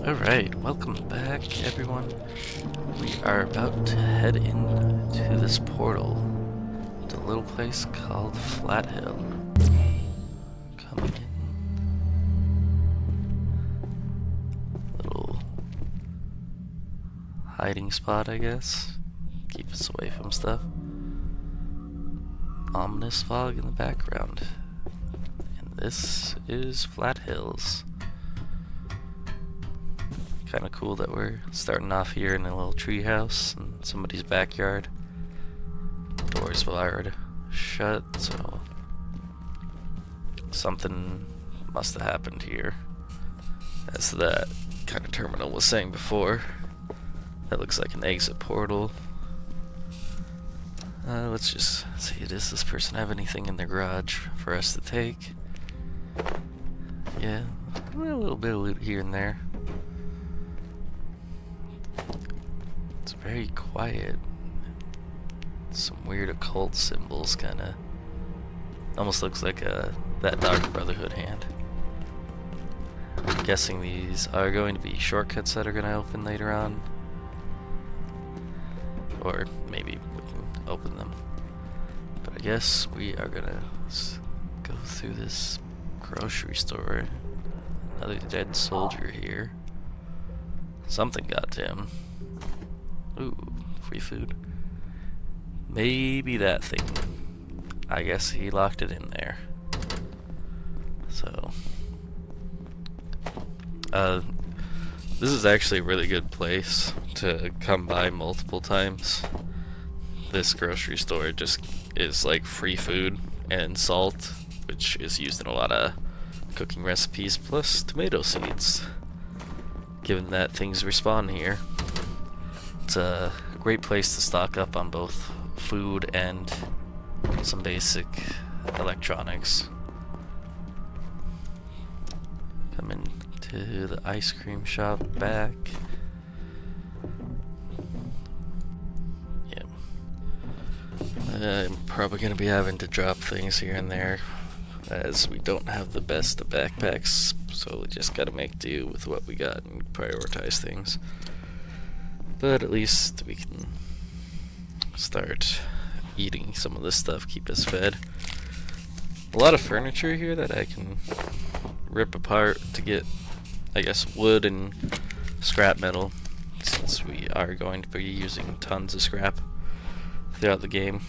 Alright, welcome back everyone. We are about to head into this portal to a little place called Flathill. Coming in. Little hiding spot, I guess. Keep us away from stuff. Ominous fog in the background. And this is Flathills. Kind of cool that we're starting off here in a little tree house in somebody's backyard. Doors wired shut, so something must have happened here. As that kind of terminal was saying before. That looks like an exit portal. Let's just see, does this person have anything in their garage for us to take? Yeah, a little bit of loot here and there. It's very quiet. Some weird occult symbols, kinda. Almost looks like that Dark Brotherhood hand. I'm guessing these are going to be shortcuts that are going to open later on. Or maybe we can open them. But I guess we are going to go through this grocery store. Another dead soldier here. Something got to him. Ooh, free food. Maybe that thing. I guess he locked it in there. So, this is actually a really good place to come by multiple times. This grocery store just is like free food and salt, which is used in a lot of cooking recipes, plus tomato seeds. Given that things respawn here, it's a great place to stock up on both food and some basic electronics. Coming to the ice cream shop back. Yeah. I'm probably going to be having to drop things here and there, as we don't have the best of backpacks, so we just gotta make do with what we got and prioritize things. But at least we can start eating some of this stuff, keep us fed. A lot of furniture here that I can rip apart to get, I guess, wood and scrap metal, since we are going to be using tons of scrap throughout the game.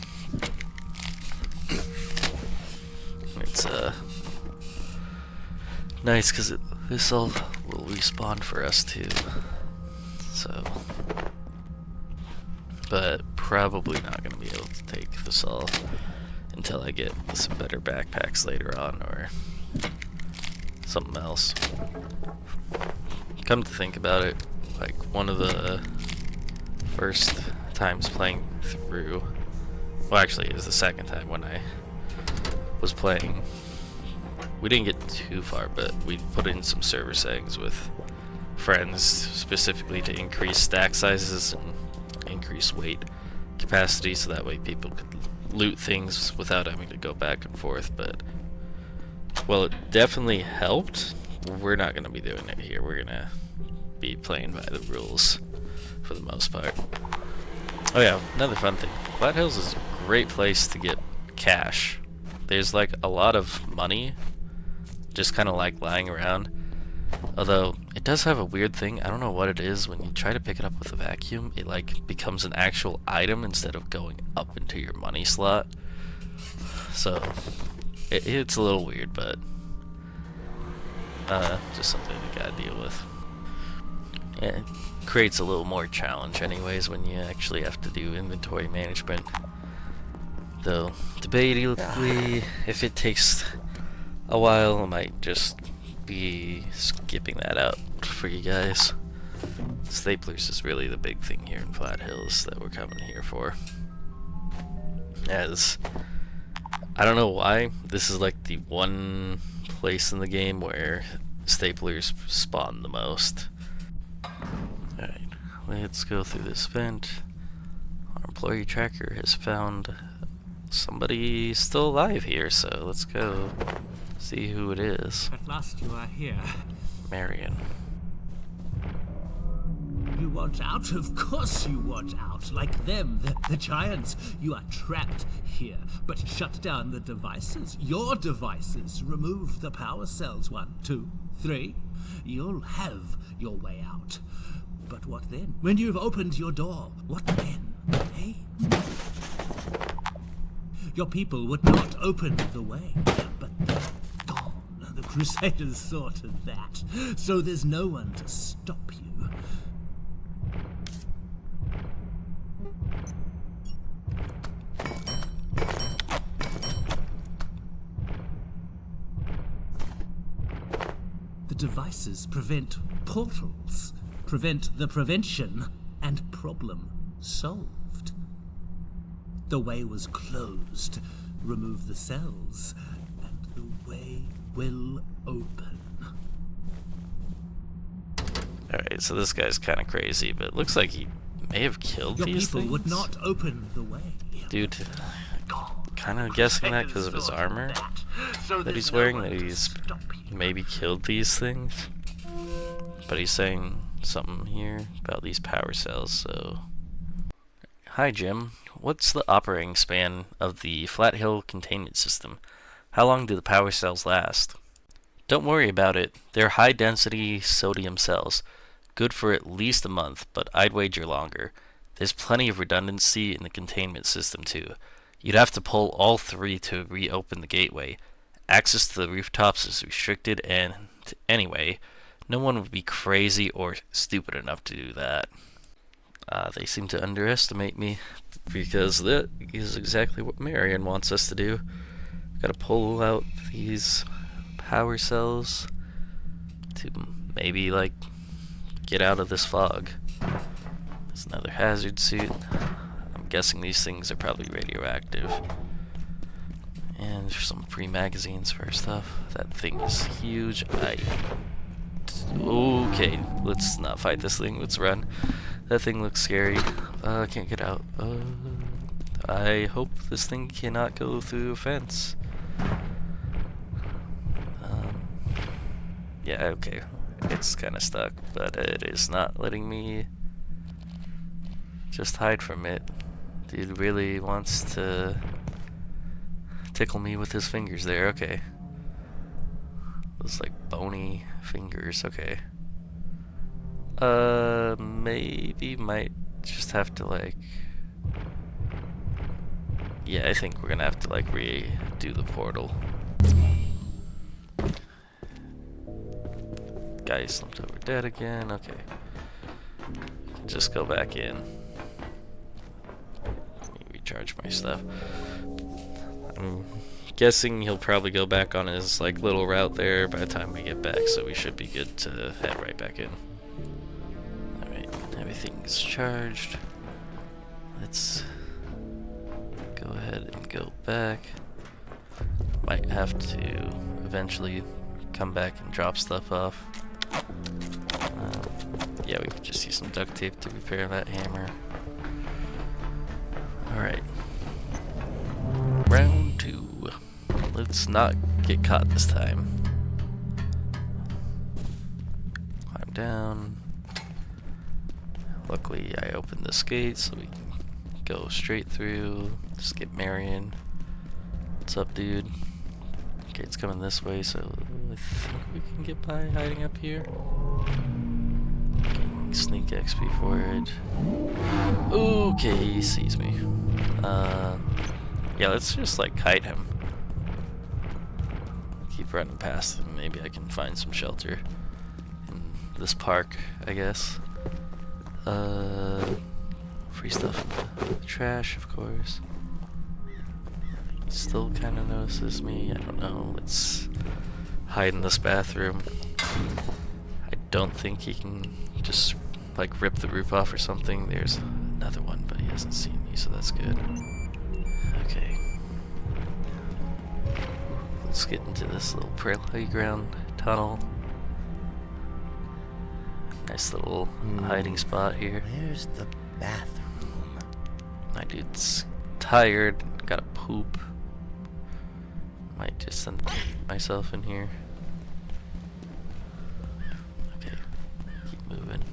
It's nice because this all will respawn for us too. So, but probably not going to be able to take this all until I get some better backpacks later on or something else. Come to think about it, like one of the first times playing through, well actually it was the second time when I was playing, we didn't get too far, but we put in some server settings with friends specifically to increase stack sizes and increase weight capacity, so that way people could loot things without having to go back and forth. But well, it definitely helped. We're not going to be doing it here. We're going to be playing by the rules for the most part. Oh yeah, another fun thing, Flathills is a great place to get cash. There's like a lot of money just kind of like lying around. Although it does have a weird thing, I don't know what it is, when you try to pick it up with a vacuum, it like becomes an actual item instead of going up into your money slot. So it's a little weird, but just something you gotta deal with. Yeah, it creates a little more challenge anyways when you actually have to do inventory management. Though, debatably, if it takes a while, I might just be skipping that out for you guys. Staplers is really the big thing here in Flathills that we're coming here for. As, I don't know why, this is like the one place in the game where staplers spawn the most. Alright, let's go through this vent. Our employee tracker has found somebody still alive here, so let's go see who it is. At last you are here. Marion. You want out? Of course you want out. Like them, the giants. You are trapped here. But shut down the devices. Your devices. Remove the power cells. 1, 2, 3. You'll have your way out. But what then? When you've opened your door, what then? Hey? Your people would not open the way. But they're gone. The Crusaders saw to that. So there's no one to stop you. The devices prevent portals, prevent the prevention, and problem solved. The way was closed. Remove the cells, and the way will open. Alright, so this guy's kind of crazy, but it looks like he may have killed Your these people things. would not open the way. Dude, kind of guessing that because of his armor that he's wearing, that he's maybe killed these things. But he's saying something here about these power cells, so... Hi Jim, what's the operating span of the Flathill containment system? How long do the power cells last? Don't worry about it, they're high density sodium cells. Good for at least a month, but I'd wager longer. There's plenty of redundancy in the containment system too. You'd have to pull all 3 to reopen the gateway. Access to the rooftops is restricted, and anyway, no one would be crazy or stupid enough to do that. They seem to underestimate me, because that is exactly what Marion wants us to do. Gotta pull out these power cells to maybe, like, get out of this fog. There's another hazard suit. I'm guessing these things are probably radioactive. And there's some free magazines for stuff. That thing is huge. Okay, let's not fight this thing. Let's run. That thing looks scary. I can't get out. I hope this thing cannot go through a fence. Yeah, okay. It's kind of stuck, but it is not letting me just hide from it. Dude really wants to tickle me with his fingers there. Okay. Those like bony fingers. Okay. Maybe might just have to like... Yeah, I think we're gonna have to like redo the portal. Guy slumped over dead again. Okay. Just go back in. Let me recharge my stuff. I'm guessing he'll probably go back on his like little route there by the time we get back, so we should be good to head right back in. Alright, everything's charged. Let's go ahead and go back. Might have to eventually come back and drop stuff off. Yeah, we could just use some duct tape to repair that hammer. Alright. Round 2. Let's not get caught this time. Climb down. Luckily, I opened this gate so we can go straight through. Just get Marion. What's up, dude? Gate's coming this way, so I think we can get by hiding up here. Sneak XP for it. Okay, he sees me. Yeah, let's just like kite him. Keep running past him. Maybe I can find some shelter in this park, I guess. Free stuff in the trash, of course. Still kind of notices me. I don't know. Let's hide in this bathroom. I don't think he can just like rip the roof off or something. There's another one, but he hasn't seen me, so that's good. Okay. Let's get into this little playground tunnel. Nice little hiding spot here. Where's the bathroom? My dude's tired, gotta poop. Might just send myself in here. Okay, keep moving.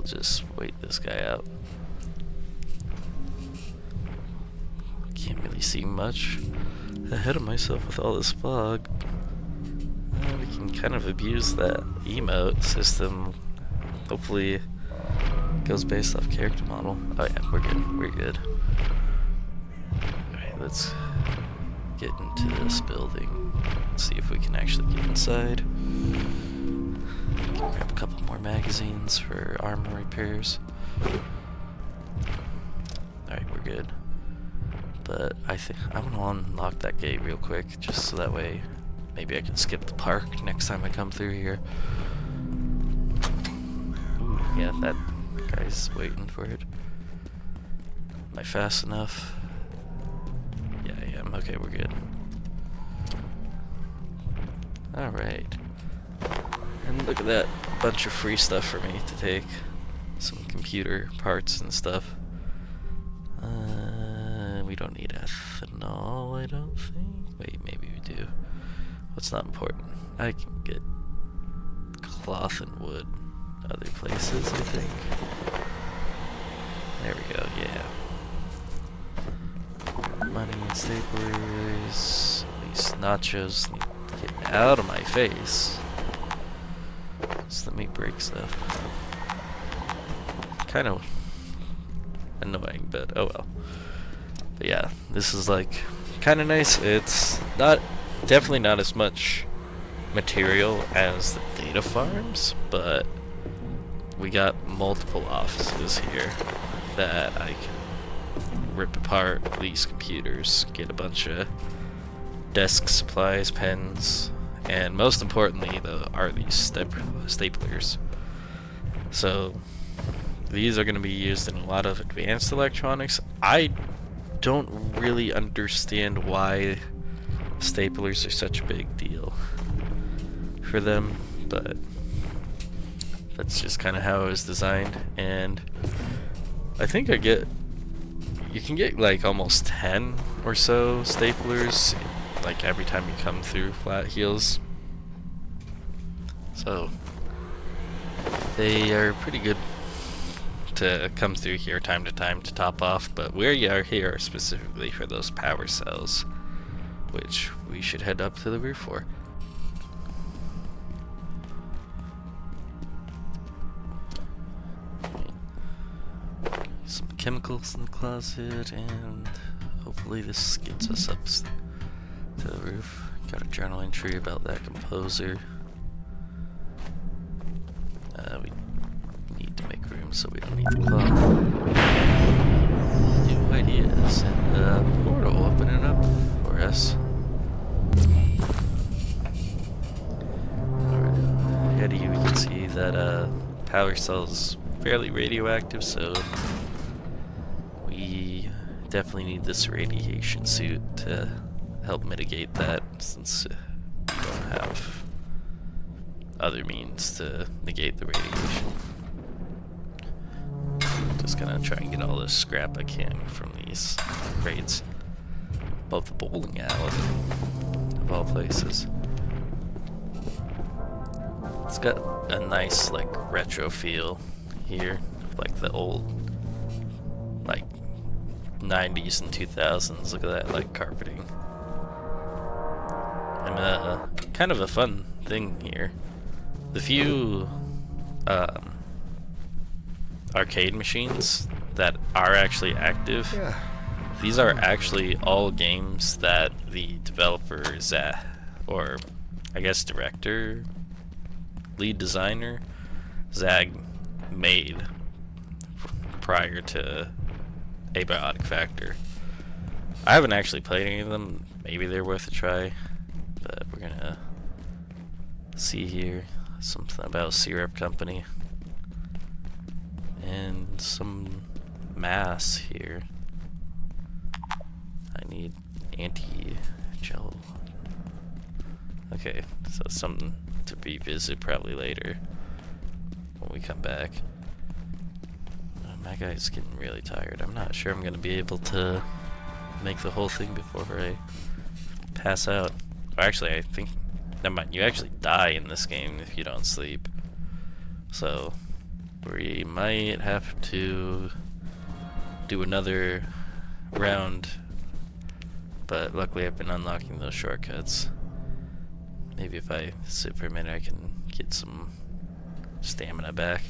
just wait this guy out. Can't really see much ahead of myself with all this fog. We can kind of abuse that emote system. Hopefully it goes based off character model. Oh yeah, we're good. We're good. Alright, let's get into this building. See if we can actually get inside. Grab a couple more magazines for armor repairs. Alright, we're good. But I think I want to unlock that gate real quick, just so that way maybe I can skip the park next time I come through here. Ooh, yeah, that guy's waiting for it. Am I fast enough? Yeah, I am. Okay, we're good. Alright. And look at that bunch of free stuff for me to take. Some computer parts and stuff. We don't need ethanol, I don't think. Wait, maybe we do. What's not important? I can get cloth and wood other places, I think. There we go, yeah. Money and staplers. These nachos need to get out of my face. So let me break stuff. Kind of annoying, but oh well. But yeah, this is like kind of nice. It's definitely not as much material as the data farms, but we got multiple offices here that I can rip apart these computers, get a bunch of desk supplies, pens, and most importantly are these staplers. So these are going to be used in a lot of advanced electronics. I don't really understand why staplers are such a big deal for them, but that's just kind of how it was designed. And I think you can get like almost 10 or so staplers like every time you come through Flathills, so they are pretty good to come through here time to time to top off. But we are here specifically for those power cells, which we should head up to the roof for. Some chemicals in the closet, and hopefully this gets us up to the roof. Got a journal entry about that composer. We need to make room so we don't need the clock. New ideas, and the portal opening up for us. Ahead of you, we can see that power cell's fairly radioactive, so we definitely need this radiation suit to help mitigate that, since we don't have other means to negate the radiation. Just gonna try and get all this scrap I can from these crates. Above the bowling alley, of all places. It's got a nice like retro feel here, like the old like 90s and 2000s. Look at that, like carpeting. And kind of a fun thing here. The few arcade machines that are actually active, these are actually all games that the developer, or I guess director, lead designer, Zag, made prior to Abiotic Factor. I haven't actually played any of them. Maybe they're worth a try, but we're gonna see here something about Syrup Company and some mass here. I need anti-gel. Okay, so something to revisit probably later when we come back. My guy's getting really tired. I'm not sure I'm gonna be able to make the whole thing before I pass out. Or actually, I think, never mind, you actually die in this game if you don't sleep. So we might have to do another round, but luckily I've been unlocking those shortcuts. Maybe if I sit for a minute I can get some stamina back.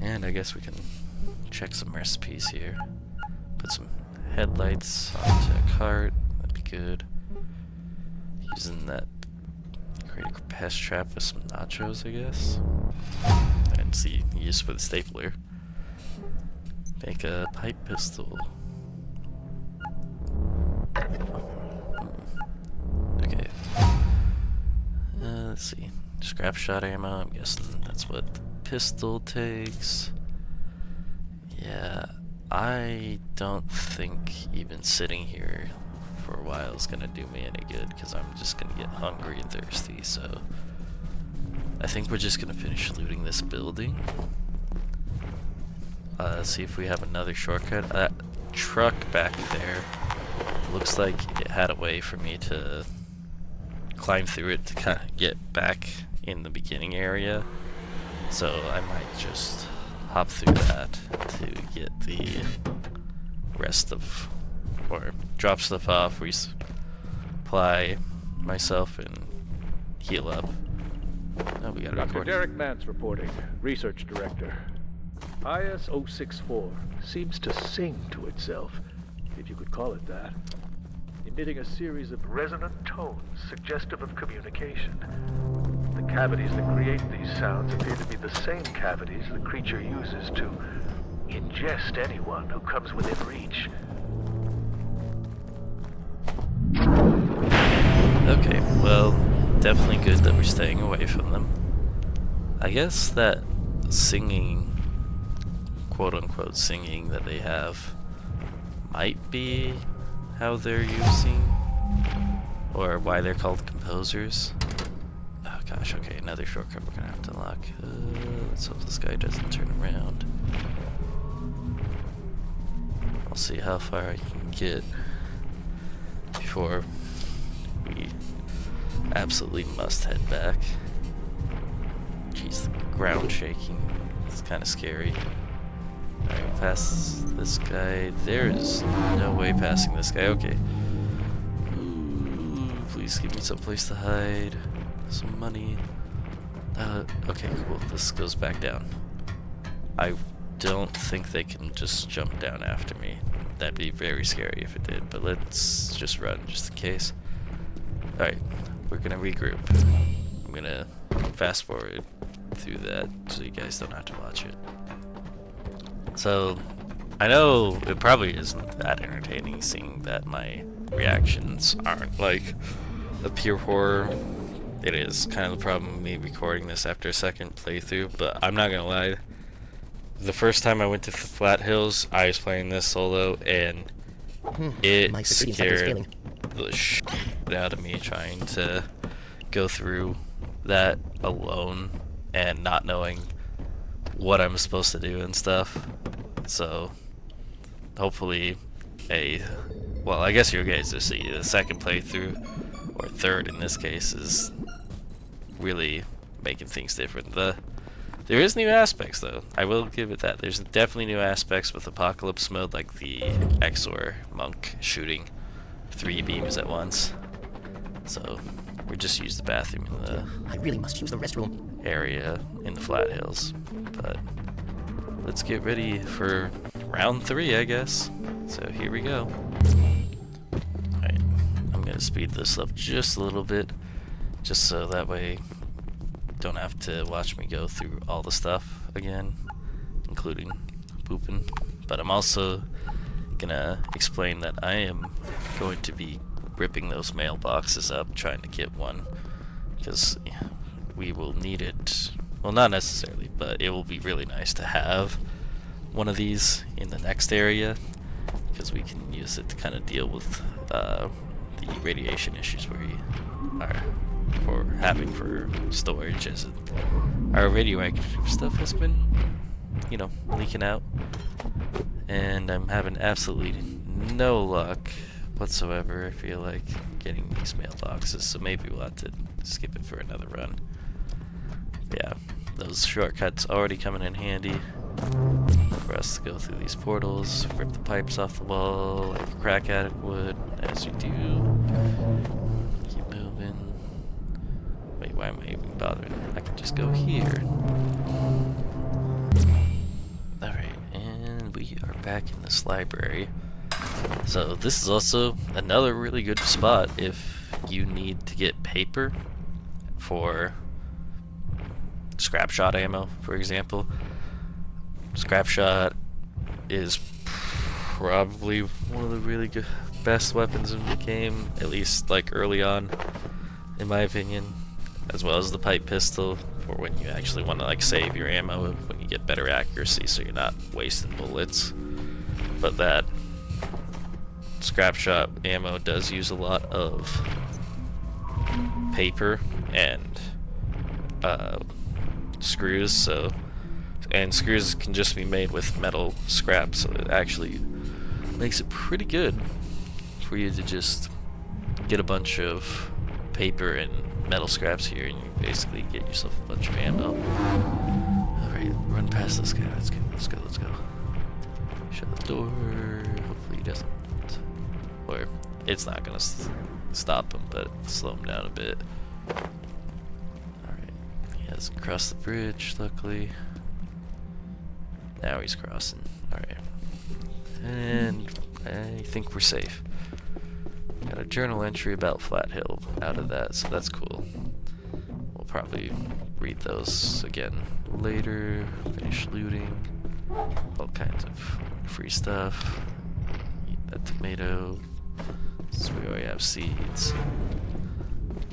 And I guess we can check some recipes here. Put some headlights onto a cart, that'd be good. Using that create a pest trap with some nachos, I guess. And see use with a stapler. Make a pipe pistol. Okay. Let's see. Scrap shot ammo, I'm guessing that's what the pistol takes. Yeah, I don't think even sitting here for a while is gonna do me any good, because I'm just gonna get hungry and thirsty, so I think we're just gonna finish looting this building. See if we have another shortcut. That truck back there looks like it had a way for me to climb through it to kind of get back in the beginning area, so I might just hop through that to get the rest of, or drop stuff off, resupply myself, and heal up. Oh, we got a Dr. recording. Derek Mance reporting, Research Director. IS-064 seems to sing to itself, if you could call it that, emitting a series of resonant tones suggestive of communication. The cavities that create these sounds appear to be the same cavities the creature uses to ingest anyone who comes within reach. Okay, well, definitely good that we're staying away from them. I guess that singing, quote-unquote singing that they have might be how they're using, or why they're called composers. Oh gosh, okay, another shortcut we're gonna have to unlock. Let's hope this guy doesn't turn around. I'll see how far I can get before we absolutely must head back. Jeez, the ground shaking. It's kind of scary. Alright, past this guy. There is no way passing this guy. Okay. Ooh, please give me some place to hide. Some money. Okay, cool. This goes back down. I don't think they can just jump down after me. That'd be very scary if it did, but let's just run just in case. Alright, we're gonna regroup. I'm gonna fast forward through that so you guys don't have to watch it. So, I know it probably isn't that entertaining seeing that my reactions aren't like a pure horror. It is kind of the problem with me recording this after a second playthrough, but I'm not gonna lie. The first time I went to Flathills, I was playing this solo, and it scared the shit out of me trying to go through that alone and not knowing what I'm supposed to do and stuff. So hopefully well, I guess you guys will see the second playthrough, or third in this case, is really making things different. There is new aspects though, I will give it that. There's definitely new aspects with Apocalypse mode, like the Exor monk shooting 3 beams at once. So we just use the bathroom in the I really must use the restroom. area in the Flathills. But let's get ready for round 3, I guess. So here we go. Alright, I'm gonna speed this up just a little bit, just so that way you don't have to watch me go through all the stuff again, including pooping. But I'm also gonna explain that I am going to be ripping those mailboxes up, trying to get one, because we will need it. Well, not necessarily, but it will be really nice to have one of these in the next area, because we can use it to kind of deal with the radiation issues we are having for storage, as our radioactive stuff has been, you know, leaking out, and I'm having absolutely no luck whatsoever, I feel like, getting these mailboxes, so maybe we'll have to skip it for another run. Yeah, those shortcuts already coming in handy for us to go through these portals, rip the pipes off the wall like a crack addict would, as you do. Keep moving. Wait, why am I even bothering? I can just go here. Alright, and we are back in this library. So this is also another really good spot if you need to get paper for scrap shot ammo, for example. Scrap shot is probably one of the really good, best weapons in the game, at least like early on, in my opinion, as well as the pipe pistol for when you actually want to like save your ammo when you get better accuracy, so you're not wasting bullets. But that scrap shot ammo does use a lot of paper and screws, and screws can just be made with metal scrap, so it actually makes it pretty good for you to just get a bunch of paper and metal scraps here, and you basically get yourself a bunch of ammo. Alright, run past this guy. Let's go. Shut the door. Hopefully he doesn't. Or it's not gonna stop him, but slow him down a bit. Alright, he hasn't crossed the bridge, luckily. Now he's crossing. Alright. And I think we're safe. Got a journal entry about Flathill out of that, so that's cool. We'll probably read those again later. Finish looting. All kinds of free stuff. Eat that tomato. So we already have seeds.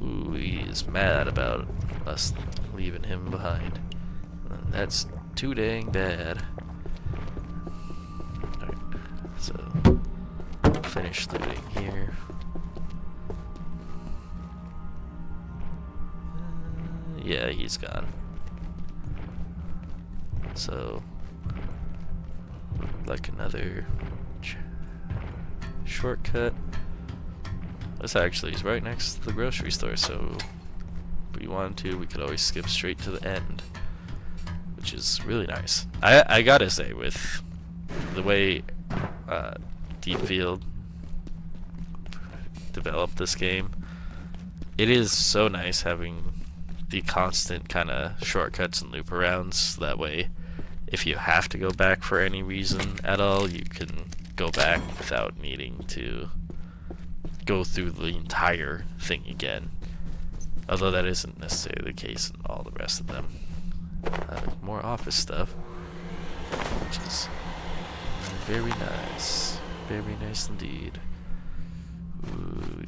Ooh, he is mad about us leaving him behind. And that's too dang bad. Alright, so finish looting here. Yeah, he's gone. So, like another shortcut. This actually is right next to the grocery store, so if we wanted to, we could always skip straight to the end, which is really nice. I gotta say, with the way Deep Field developed this game, it is so nice having the constant kind of shortcuts and loop arounds. That way, if you have to go back for any reason at all, you can go back without needing to go through the entire thing again. Although that isn't necessarily the case in all the rest of them. More office stuff, which is very nice. Very nice indeed. Ooh,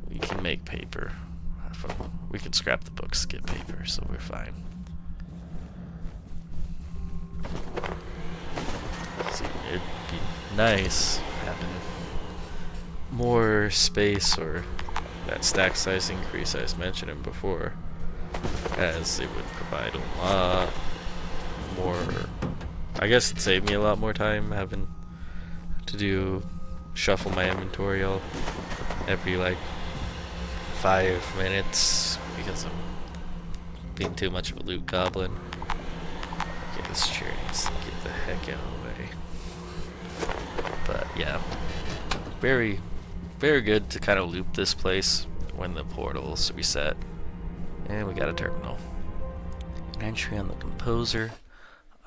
we can make paper. We can scrap the books to get paper, so we're fine. See, it'd be nice having more space, or that stack size increase I was mentioning before, as it would provide a lot more. I guess it'd save me a lot more time having to shuffle my inventory all every like 5 minutes because I'm being too much of a loot goblin. Okay, this chair needs to get the heck out of the way. But yeah, very, very good to kind of loop this place when the portals reset. And we got a terminal. An entry on the composer.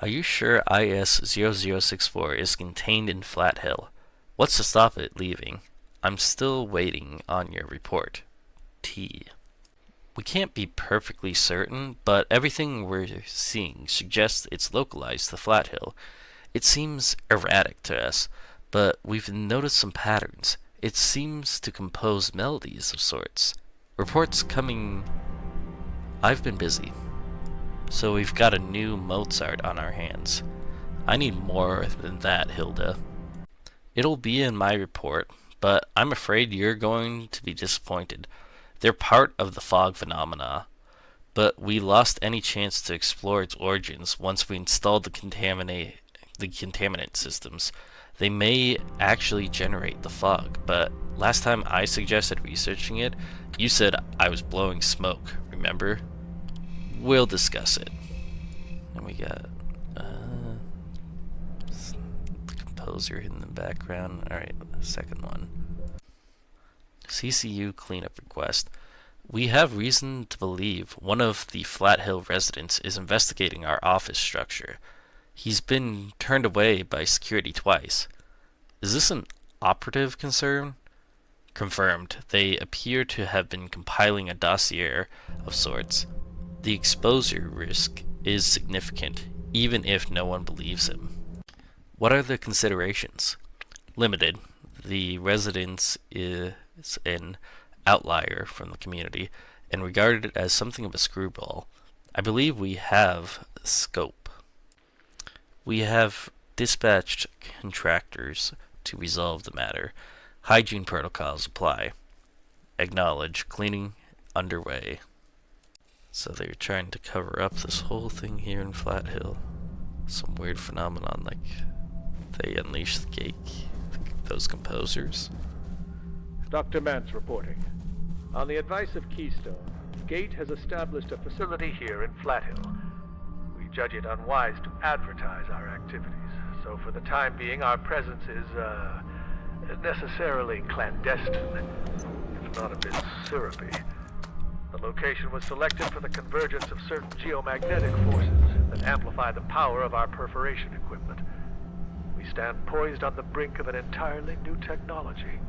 Are you sure IS-0064 is contained in Flathill? What's to stop it leaving? I'm still waiting on your report. T. We can't be perfectly certain, but everything we're seeing suggests it's localized to Flathill. It seems erratic to us, but we've noticed some patterns. It seems to compose melodies of sorts. Reports coming... I've been busy. So we've got a new Mozart on our hands. I need more than that, Hilda. It'll be in my report, but I'm afraid you're going to be disappointed. They're part of the fog phenomena, but we lost any chance to explore its origins once we installed the contaminant systems. They may actually generate the fog, but last time I suggested researching it, you said I was blowing smoke, remember? we'll discuss it. And we got the composer in the background. Alright, second one. CCU cleanup request. We have reason to believe one of the Flathill residents is investigating our office structure. He's been turned away by security twice. Is this an operative concern? Confirmed. They appear to have been compiling a dossier of sorts. The exposure risk is significant, even if no one believes him. What are the considerations? Limited. The residence is an outlier from the community and regarded as something of a screwball. I believe we have scope. We have dispatched contractors to resolve the matter. Hygiene protocols apply. Acknowledge. Cleaning underway. So they're trying to cover up this whole thing here in Flathill. Some weird phenomenon, like they unleash the gate, those composers. Dr. Mance reporting. On the advice of Keystone, Gate has established a facility here in Flathill. We judge it unwise to advertise our activities, so for the time being our presence is necessarily clandestine, if not a bit syrupy. The location was selected for the convergence of certain geomagnetic forces that amplify the power of our perforation equipment. We stand poised on the brink of an entirely new technology.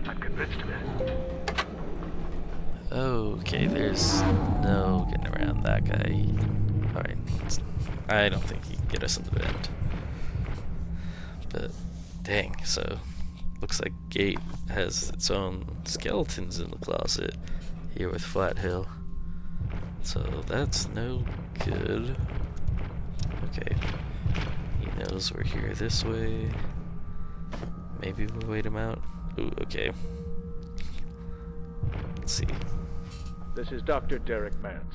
I'm convinced of it. Okay, there's no getting around that guy. Alright, I don't think he can get us into the end. But, dang, so looks like Gate has its own skeletons in the closet here with Flathill. So that's no good. Okay, he knows we're here this way. Maybe we'll wait him out. Ooh, okay. Let's see. This is Dr. Derek Mance.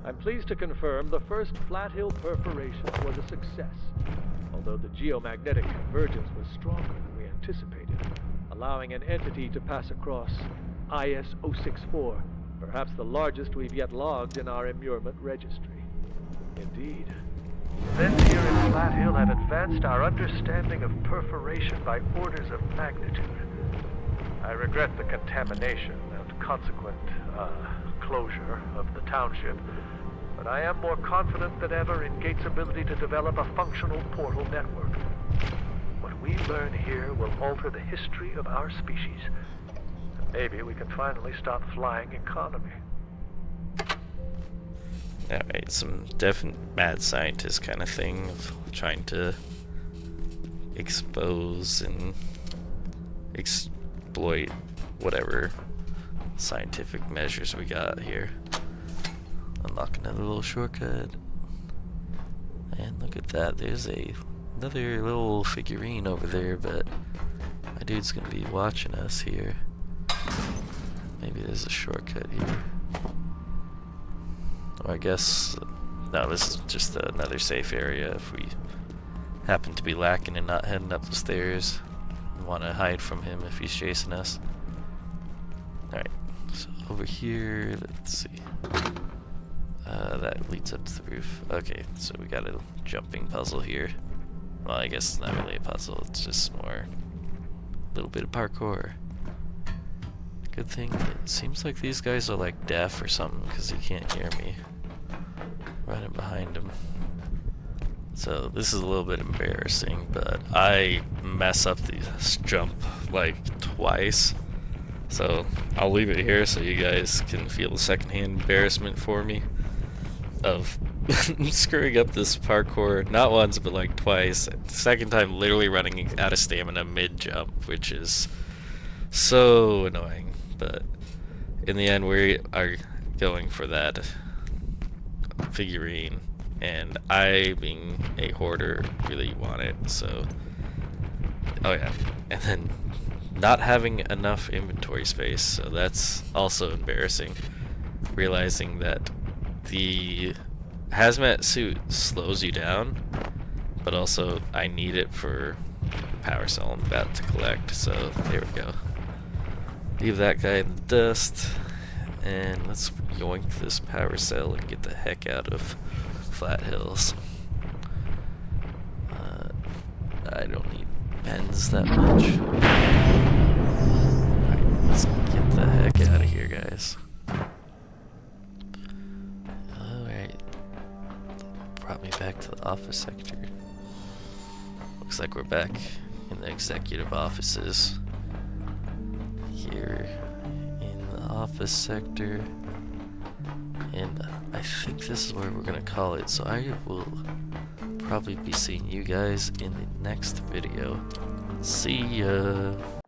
I'm pleased to confirm the first Flathill perforation was a success, although the geomagnetic convergence was stronger than we anticipated, allowing an entity to pass across IS-064, perhaps the largest we've yet logged in our immurement registry. Indeed. Events here in Flathill have advanced our understanding of perforation by orders of magnitude. I regret the contamination and consequent closure of the township, but I am more confident than ever in Gates' ability to develop a functional portal network. What we learn here will alter the history of our species. And maybe we can finally stop flying economy. Alright, some definite mad scientist kind of thing of trying to expose and exploit whatever scientific measures we got here. Unlock another little shortcut. And look at that, there's another little figurine over there, but my dude's gonna be watching us here. Maybe there's a shortcut here. Or I guess, no, this is just another safe area if we happen to be lacking and not heading up the stairs and want to hide from him if he's chasing us. Alright, so over here, let's see. That leads up to the roof. Okay, so we got a jumping puzzle here. Well, I guess it's not really a puzzle, it's just more a little bit of parkour. Good thing, it seems like these guys are like deaf or something because he can't hear me running behind him. So this is a little bit embarrassing, but I mess up this jump like twice. So I'll leave it here so you guys can feel the secondhand embarrassment for me of screwing up this parkour, not once but like twice. The second time literally running out of stamina mid-jump, which is so annoying. But in the end we are going for that figurine, and I, being a hoarder, really want it. So, oh yeah, and then not having enough inventory space, so that's also embarrassing. Realizing that the hazmat suit slows you down, but also I need it for the power cell I'm about to collect, so there we go. Leave that guy in the dust. and let's yoink this power cell and get the heck out of Flathills. I don't need pens that much. Alright, let's get the heck out of here, guys. Alright. Brought me back to the office sector. Looks like we're back in the executive offices. Here in the office sector. And I think this is where we're gonna call it. So I will probably be seeing you guys in the next video. See ya!